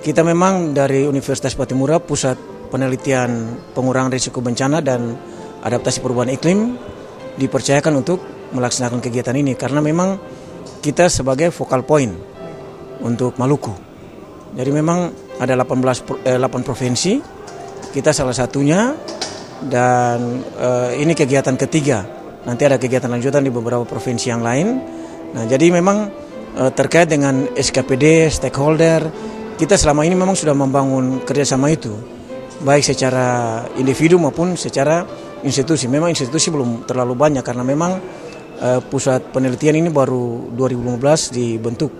Kita memang dari Universitas Patimura, Pusat Penelitian Pengurangan Risiko Bencana dan Adaptasi Perubahan Iklim, dipercayakan untuk melaksanakan kegiatan ini karena memang kita sebagai focal point untuk Maluku. Jadi memang ada 8 provinsi, kita salah satunya, dan ini kegiatan ketiga. Nanti ada kegiatan lanjutan di beberapa provinsi yang lain. Nah, jadi memang terkait dengan SKPD, stakeholder, kita selama ini memang sudah membangun kerjasama itu, baik secara individu maupun secara institusi. Memang institusi belum terlalu banyak karena memang pusat penelitian ini baru 2015 dibentuk.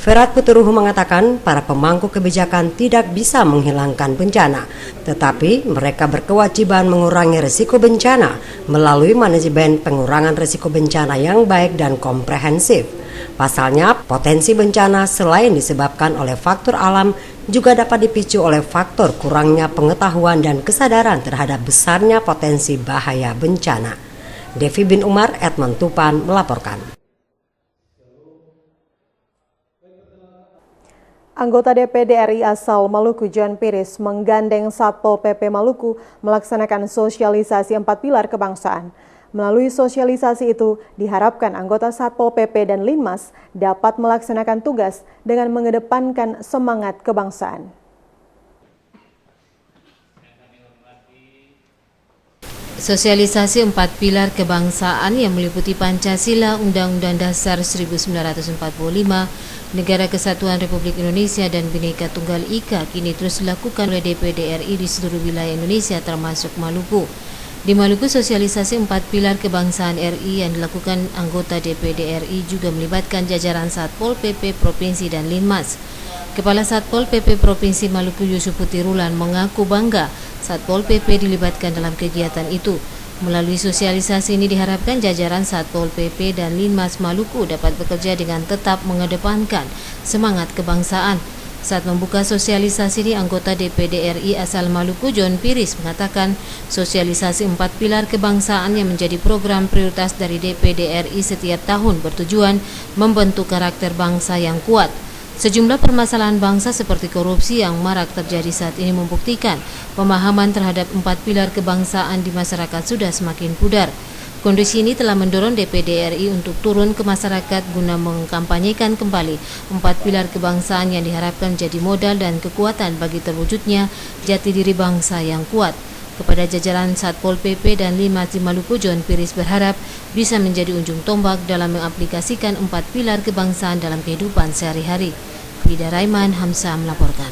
Ferat Puturuhu mengatakan para pemangku kebijakan tidak bisa menghilangkan bencana, tetapi mereka berkewajiban mengurangi risiko bencana melalui manajemen pengurangan risiko bencana yang baik dan komprehensif. Pasalnya, potensi bencana selain disebabkan oleh faktor alam juga dapat dipicu oleh faktor kurangnya pengetahuan dan kesadaran terhadap besarnya potensi bahaya bencana. Devi bin Umar, Edmond Tupan melaporkan. Anggota DPD RI asal Maluku John Piris menggandeng Satpol PP Maluku melaksanakan sosialisasi 4 pilar kebangsaan. Melalui sosialisasi itu, diharapkan anggota Satpol PP dan Linmas dapat melaksanakan tugas dengan mengedepankan semangat kebangsaan. Sosialisasi 4 pilar kebangsaan yang meliputi Pancasila, Undang-Undang Dasar 1945, Negara Kesatuan Republik Indonesia dan Bhinneka Tunggal Ika kini terus dilakukan oleh DPD RI di seluruh wilayah Indonesia termasuk Maluku. Di Maluku, sosialisasi 4 pilar kebangsaan RI yang dilakukan anggota DPD RI juga melibatkan jajaran Satpol PP Provinsi dan Linmas. Kepala Satpol PP Provinsi Maluku Yusuf Putirulan mengaku bangga Satpol PP dilibatkan dalam kegiatan itu. Melalui sosialisasi ini diharapkan jajaran Satpol PP dan Linmas Maluku dapat bekerja dengan tetap mengedepankan semangat kebangsaan. Saat membuka sosialisasi ini, anggota DPD RI asal Maluku John Piris mengatakan sosialisasi 4 pilar kebangsaan yang menjadi program prioritas dari DPD RI setiap tahun bertujuan membentuk karakter bangsa yang kuat. Sejumlah permasalahan bangsa seperti korupsi yang marak terjadi saat ini membuktikan pemahaman terhadap 4 pilar kebangsaan di masyarakat sudah semakin pudar. Kondisi ini telah mendorong DPD RI untuk turun ke masyarakat guna mengkampanyekan kembali 4 pilar kebangsaan yang diharapkan jadi modal dan kekuatan bagi terwujudnya jati diri bangsa yang kuat. Kepada jajaran Satpol PP dan Limas di Maluku, John Piris berharap bisa menjadi ujung tombak dalam mengaplikasikan 4 pilar kebangsaan dalam kehidupan sehari-hari. Frida Raiman, Hamsa melaporkan.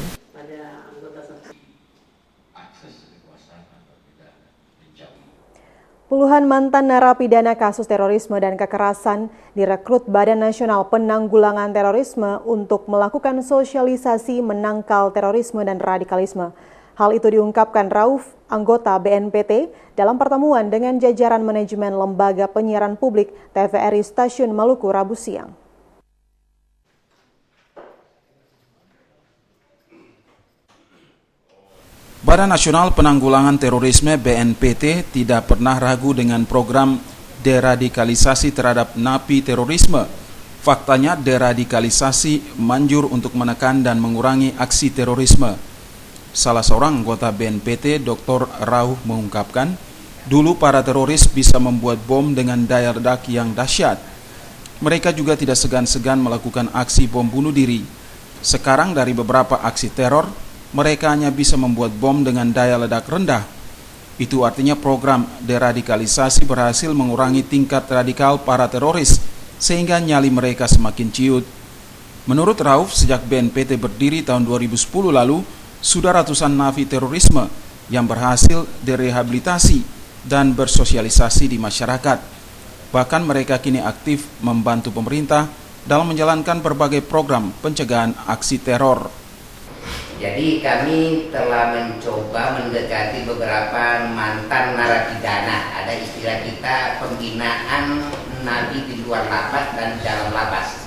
Puluhan mantan narapidana kasus terorisme dan kekerasan direkrut Badan Nasional Penanggulangan Terorisme untuk melakukan sosialisasi menangkal terorisme dan radikalisme. Hal itu diungkapkan Rauf, anggota BNPT, dalam pertemuan dengan jajaran manajemen Lembaga Penyiaran Publik TVRI Stasiun Maluku Rabu siang. Badan Nasional Penanggulangan Terorisme BNPT tidak pernah ragu dengan program deradikalisasi terhadap napi terorisme. Faktanya deradikalisasi manjur untuk menekan dan mengurangi aksi terorisme. Salah seorang anggota BNPT, Dr. Rauf, mengungkapkan, dulu para teroris bisa membuat bom dengan daya ledak yang dahsyat. Mereka juga tidak segan-segan melakukan aksi bom bunuh diri. Sekarang dari beberapa aksi teror, mereka hanya bisa membuat bom dengan daya ledak rendah. Itu artinya program deradikalisasi berhasil mengurangi tingkat radikal para teroris, sehingga nyali mereka semakin ciut. Menurut Rauf, sejak BNPT berdiri tahun 2010 lalu, sudah ratusan napi terorisme yang berhasil direhabilitasi dan bersosialisasi di masyarakat. Bahkan mereka kini aktif membantu pemerintah dalam menjalankan berbagai program pencegahan aksi teror. Jadi kami telah mencoba mendekati beberapa mantan narapidana. Ada istilah kita pembinaan napi di luar lapas dan dalam lapas.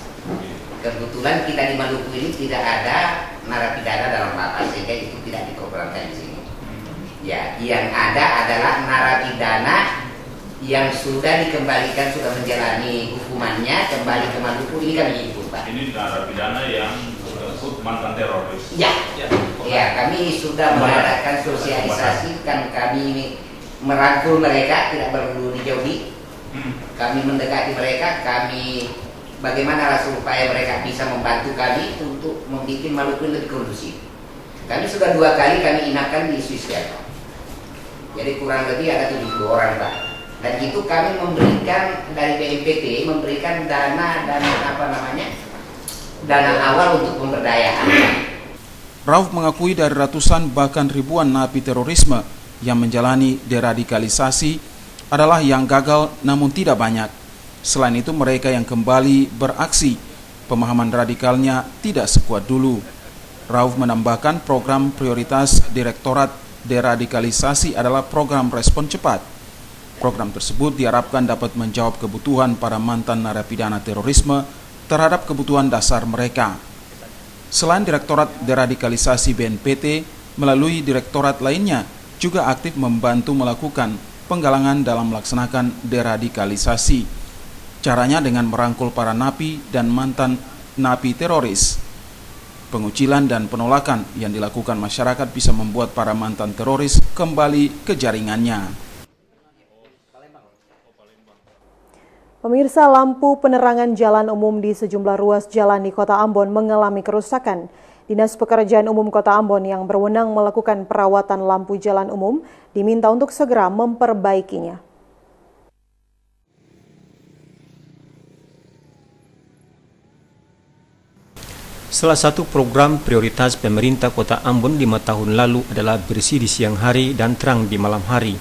Kebetulan kita di Maluku ini tidak ada narapidana dalam lapas, sehingga itu tidak diprogramkan di sini. Ya, yang ada adalah narapidana yang sudah dikembalikan, sudah menjalani hukumannya, kembali ke Maluku. Ini kami ikut, Pak. Ini narapidana yang mantan teroris. Ya, kami sudah mengadakan sosialisasi, kan kami merangkul mereka, tidak perlu dijauhi. Kami mendekati mereka, kami bagaimana supaya mereka bisa membantu kami untuk membuat Maluku lebih kondusif. Kami sudah 2 kali kami inapkan di Swiss. Jadi kurang lebih ada 70 orang, Pak. Dan itu kami memberikan dari BNPT memberikan dana awal untuk pemberdayaan. Rauf mengakui dari ratusan bahkan ribuan napi terorisme yang menjalani deradikalisasi adalah yang gagal namun tidak banyak. Selain itu mereka yang kembali beraksi, pemahaman radikalnya tidak sekuat dulu. Rauf menambahkan program prioritas Direktorat Deradikalisasi adalah program respon cepat. Program tersebut diharapkan dapat menjawab kebutuhan para mantan narapidana terorisme terhadap kebutuhan dasar mereka. Selain Direktorat Deradikalisasi BNPT, melalui direktorat lainnya juga aktif membantu melakukan penggalangan dalam melaksanakan deradikalisasi. Caranya dengan merangkul para napi dan mantan napi teroris. Pengucilan dan penolakan yang dilakukan masyarakat bisa membuat para mantan teroris kembali ke jaringannya. Pemirsa, lampu penerangan jalan umum di sejumlah ruas jalan di Kota Ambon mengalami kerusakan. Dinas Pekerjaan Umum Kota Ambon yang berwenang melakukan perawatan lampu jalan umum diminta untuk segera memperbaikinya. Salah satu program prioritas pemerintah Kota Ambon 5 tahun lalu adalah bersih di siang hari dan terang di malam hari.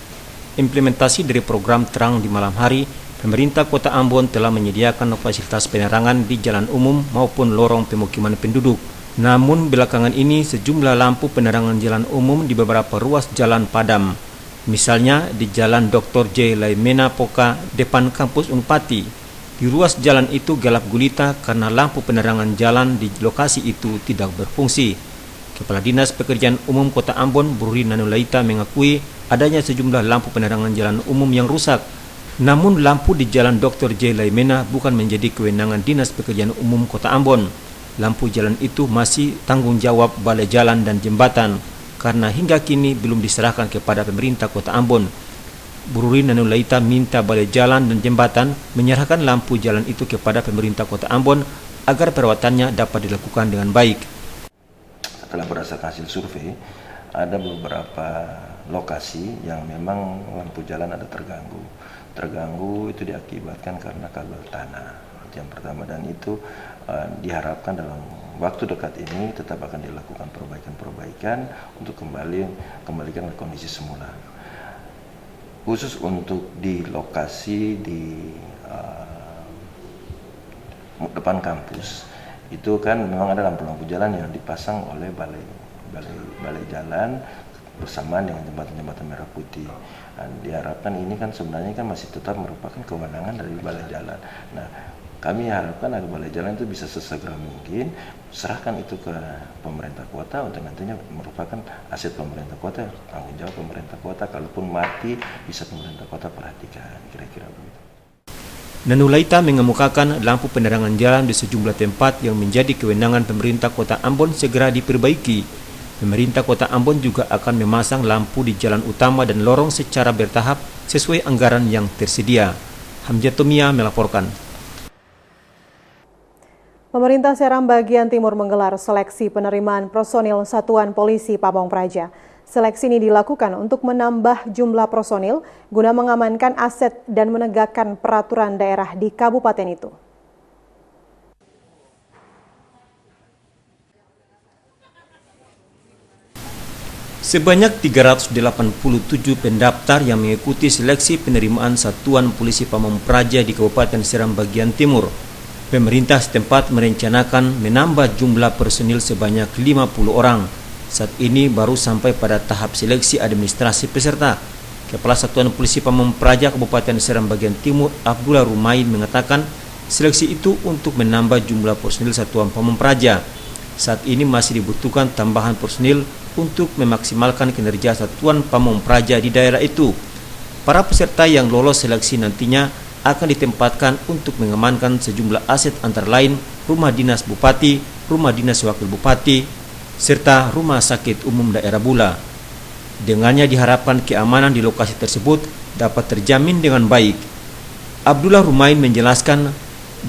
Implementasi dari program terang di malam hari, pemerintah Kota Ambon telah menyediakan fasilitas penerangan di jalan umum maupun lorong pemukiman penduduk. Namun belakangan ini sejumlah lampu penerangan jalan umum di beberapa ruas jalan padam. Misalnya di Jalan Dr. J. Laimena Poka depan kampus Unpati. Di ruas jalan itu gelap gulita karena lampu penerangan jalan di lokasi itu tidak berfungsi. Kepala Dinas Pekerjaan Umum Kota Ambon, Bruri Nanulaita, mengakui adanya sejumlah lampu penerangan jalan umum yang rusak. Namun lampu di Jalan Dr. J. Laimena bukan menjadi kewenangan Dinas Pekerjaan Umum Kota Ambon. lampu jalan itu masih tanggung jawab Balai Jalan dan Jembatan karena hingga kini belum diserahkan kepada pemerintah Kota Ambon. Bu Ruri Nanulaita minta Balai Jalan dan Jembatan menyerahkan lampu jalan itu kepada pemerintah Kota Ambon agar perawatannya dapat dilakukan dengan baik. Setelah berdasarkan hasil survei, ada beberapa lokasi yang memang lampu jalan ada terganggu. Terganggu itu diakibatkan karena kabel tanah. Yang pertama, dan itu diharapkan dalam waktu dekat ini tetap akan dilakukan perbaikan-perbaikan untuk kembalikan ke kondisi semula. Khusus untuk di lokasi di depan kampus, itu kan memang ada lampu-lampu jalan yang dipasang oleh balai jalan bersamaan dengan jembatan-jembatan merah putih. Dan diharapkan ini kan sebenarnya kan masih tetap merupakan kewenangan dari balai jalan. Nah, kami harapkan agar balai jalan itu bisa sesegera mungkin serahkan itu ke pemerintah kota untuk nantinya merupakan aset pemerintah kota, tanggung jawab pemerintah kota. Kalaupun mati bisa pemerintah kota perhatikan, kira-kira begitu. Nanulaita mengemukakan lampu penerangan jalan di sejumlah tempat yang menjadi kewenangan pemerintah Kota Ambon segera diperbaiki. Pemerintah Kota Ambon juga akan memasang lampu di jalan utama dan lorong secara bertahap sesuai anggaran yang tersedia. Hamzah Tomia melaporkan. Pemerintah Seram bagian timur menggelar seleksi penerimaan personil Satuan Polisi Pamong Praja. Seleksi ini dilakukan untuk menambah jumlah personil guna mengamankan aset dan menegakkan peraturan daerah di kabupaten itu. Sebanyak 387 pendaftar yang mengikuti seleksi penerimaan Satuan Polisi Pamong Praja di Kabupaten Seram bagian timur. Pemerintah setempat merencanakan menambah jumlah personil sebanyak 50 orang. Saat ini baru sampai pada tahap seleksi administrasi peserta. Kepala Satuan Polisi Pamong Praja Kabupaten Seram bagian timur, Abdullah Rumain, mengatakan seleksi itu untuk menambah jumlah personil Satuan Pamong Praja. Saat ini masih dibutuhkan tambahan personil untuk memaksimalkan kinerja Satuan Pamong Praja di daerah itu. Para peserta yang lolos seleksi nantinya akan ditempatkan untuk mengamankan sejumlah aset antara lain rumah dinas bupati, rumah dinas wakil bupati, serta rumah sakit umum daerah Bula. Dengannya diharapkan keamanan di lokasi tersebut dapat terjamin dengan baik. Abdullah Rumain menjelaskan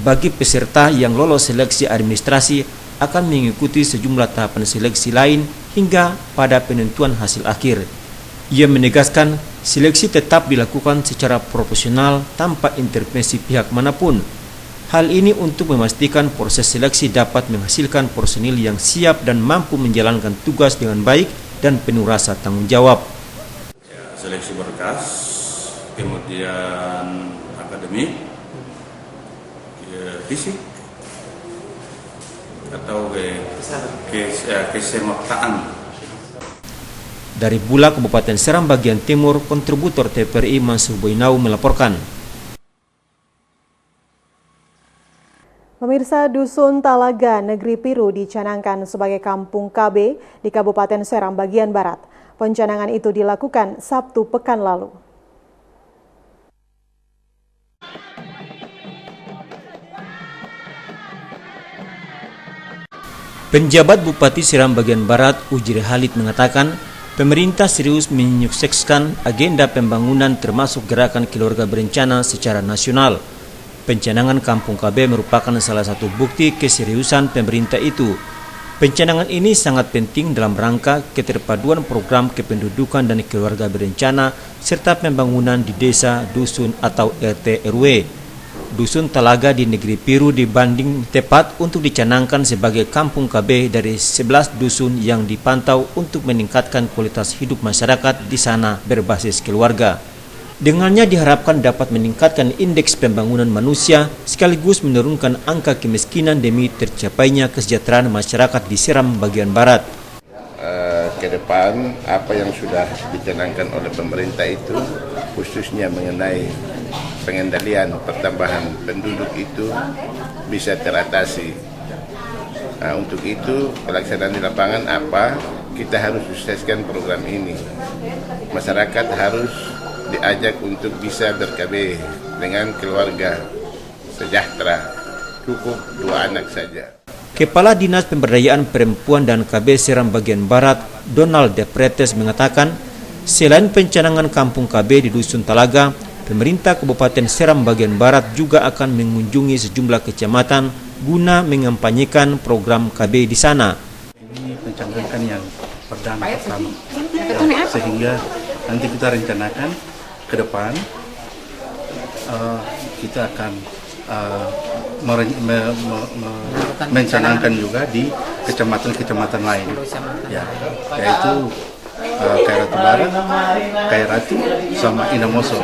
bagi peserta yang lolos seleksi administrasi akan mengikuti sejumlah tahapan seleksi lain hingga pada penentuan hasil akhir. Ia menegaskan seleksi tetap dilakukan secara profesional tanpa intervensi pihak manapun. Hal ini untuk memastikan proses seleksi dapat menghasilkan personil yang siap dan mampu menjalankan tugas dengan baik dan penuh rasa tanggung jawab. Seleksi berkas, kemudian akademik, fisik, atau kesemaptaan. Dari Bula, Kabupaten Seram bagian timur, kontributor TVRI Mansur Boinau melaporkan. Pemirsa, Dusun Talaga, Negeri Piru dicanangkan sebagai kampung KB di Kabupaten Seram bagian barat. Pencanangan itu dilakukan Sabtu pekan lalu. Penjabat Bupati Seram bagian barat, Ujire Halid, mengatakan pemerintah serius menyukseskan agenda pembangunan termasuk gerakan keluarga berencana secara nasional. Pencanangan Kampung KB merupakan salah satu bukti keseriusan pemerintah itu. Pencanangan ini sangat penting dalam rangka keterpaduan program kependudukan dan keluarga berencana serta pembangunan di desa, dusun atau RT RW. Dusun Talaga di Negeri Piru dibanding tepat untuk dicanangkan sebagai Kampung KB dari 11 dusun yang dipantau untuk meningkatkan kualitas hidup masyarakat di sana berbasis keluarga. Dengannya diharapkan dapat meningkatkan indeks pembangunan manusia sekaligus menurunkan angka kemiskinan demi tercapainya kesejahteraan masyarakat di Seram bagian barat. Ke depan apa yang sudah dicanangkan oleh pemerintah itu khususnya mengenai pengendalian pertambahan penduduk itu bisa teratasi. Nah, untuk itu pelaksanaan di lapangan apa? Kita harus sukseskan program ini. Masyarakat harus diajak untuk bisa ber-KB dengan keluarga sejahtera. Cukup 2 anak saja. Kepala Dinas Pemberdayaan Perempuan dan KB Seram Bagian Barat, Donald De Pretes mengatakan, selain pencanangan kampung KB di Dusun Talaga, pemerintah Kabupaten Seram Bagian Barat juga akan mengunjungi sejumlah kecamatan guna mengampanyekan program KB di sana. Ini pencanangan yang pertama, sehingga nanti kita rencanakan ke depan kita akan mencanangkan juga di kecamatan-kecamatan lain, yaitu Kairatu Barat, Kairatu, sama Inamoso.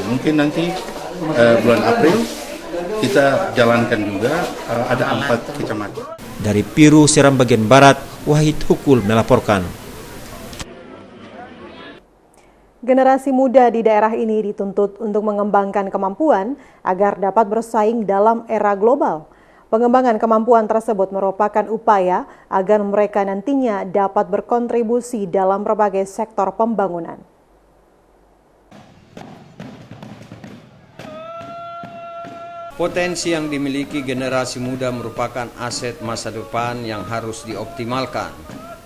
Mungkin nanti bulan April kita jalankan juga ada 4 kecamatan. Dari Piru, Seram Bagian Barat, Wahid Hukul melaporkan. Generasi muda di daerah ini dituntut untuk mengembangkan kemampuan agar dapat bersaing dalam era global. Pengembangan kemampuan tersebut merupakan upaya agar mereka nantinya dapat berkontribusi dalam berbagai sektor pembangunan. Potensi yang dimiliki generasi muda merupakan aset masa depan yang harus dioptimalkan.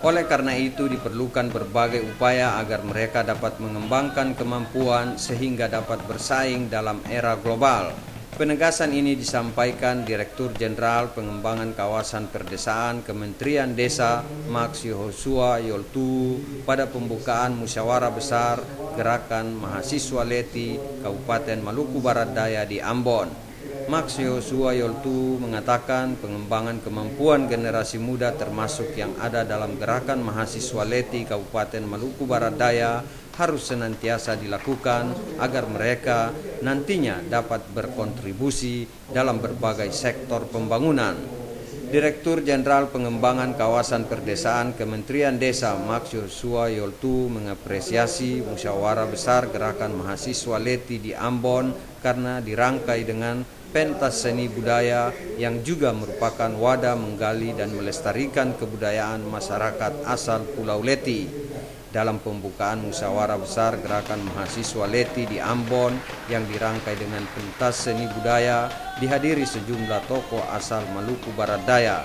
Oleh karena itu diperlukan berbagai upaya agar mereka dapat mengembangkan kemampuan sehingga dapat bersaing dalam era global. Penegasan ini disampaikan Direktur Jenderal Pengembangan Kawasan Perdesaan Kementerian Desa Max Yohosua Yoltu pada pembukaan Musyawarah Besar Gerakan Mahasiswa Leti Kabupaten Maluku Barat Daya di Ambon. Max Yohosua Yoltu mengatakan pengembangan kemampuan generasi muda termasuk yang ada dalam Gerakan Mahasiswa Leti Kabupaten Maluku Barat Daya harus senantiasa dilakukan agar mereka nantinya dapat berkontribusi dalam berbagai sektor pembangunan. Direktur Jenderal Pengembangan Kawasan Perdesaan Kementerian Desa Max Yohosua Yoltu mengapresiasi Musyawarah Besar Gerakan Mahasiswa Leti di Ambon karena dirangkai dengan pentas seni budaya yang juga merupakan wadah menggali dan melestarikan kebudayaan masyarakat asal Pulau Leti. Dalam pembukaan Musyawarah Besar Gerakan Mahasiswa Leti di Ambon yang dirangkai dengan pentas seni budaya dihadiri sejumlah tokoh asal Maluku Barat Daya.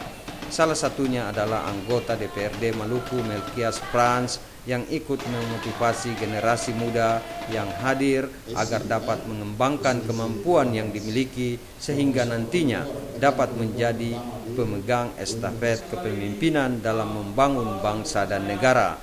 Salah satunya adalah anggota DPRD Maluku Melkias Frans yang ikut memotivasi generasi muda yang hadir agar dapat mengembangkan kemampuan yang dimiliki sehingga nantinya dapat menjadi pemegang estafet kepemimpinan dalam membangun bangsa dan negara.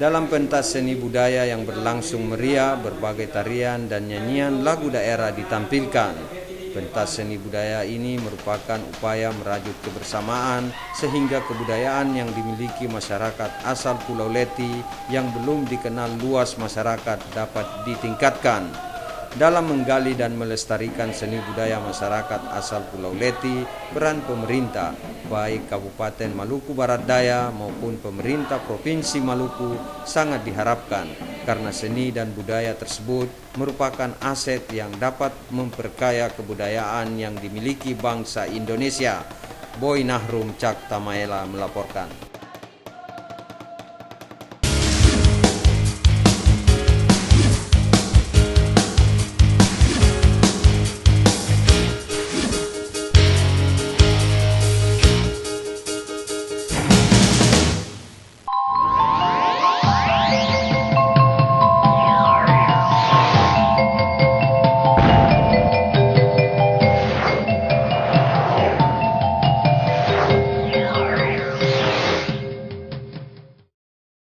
Dalam pentas seni budaya yang berlangsung meriah, berbagai tarian dan nyanyian lagu daerah ditampilkan. Pentas seni budaya ini merupakan upaya merajut kebersamaan sehingga kebudayaan yang dimiliki masyarakat asal Pulau Leti yang belum dikenal luas masyarakat dapat ditingkatkan. Dalam menggali dan melestarikan seni budaya masyarakat asal Pulau Leti, peran pemerintah, baik Kabupaten Maluku Barat Daya maupun pemerintah Provinsi Maluku sangat diharapkan karena seni dan budaya tersebut merupakan aset yang dapat memperkaya kebudayaan yang dimiliki bangsa Indonesia. Boy Nahrum Cak Tamaela melaporkan.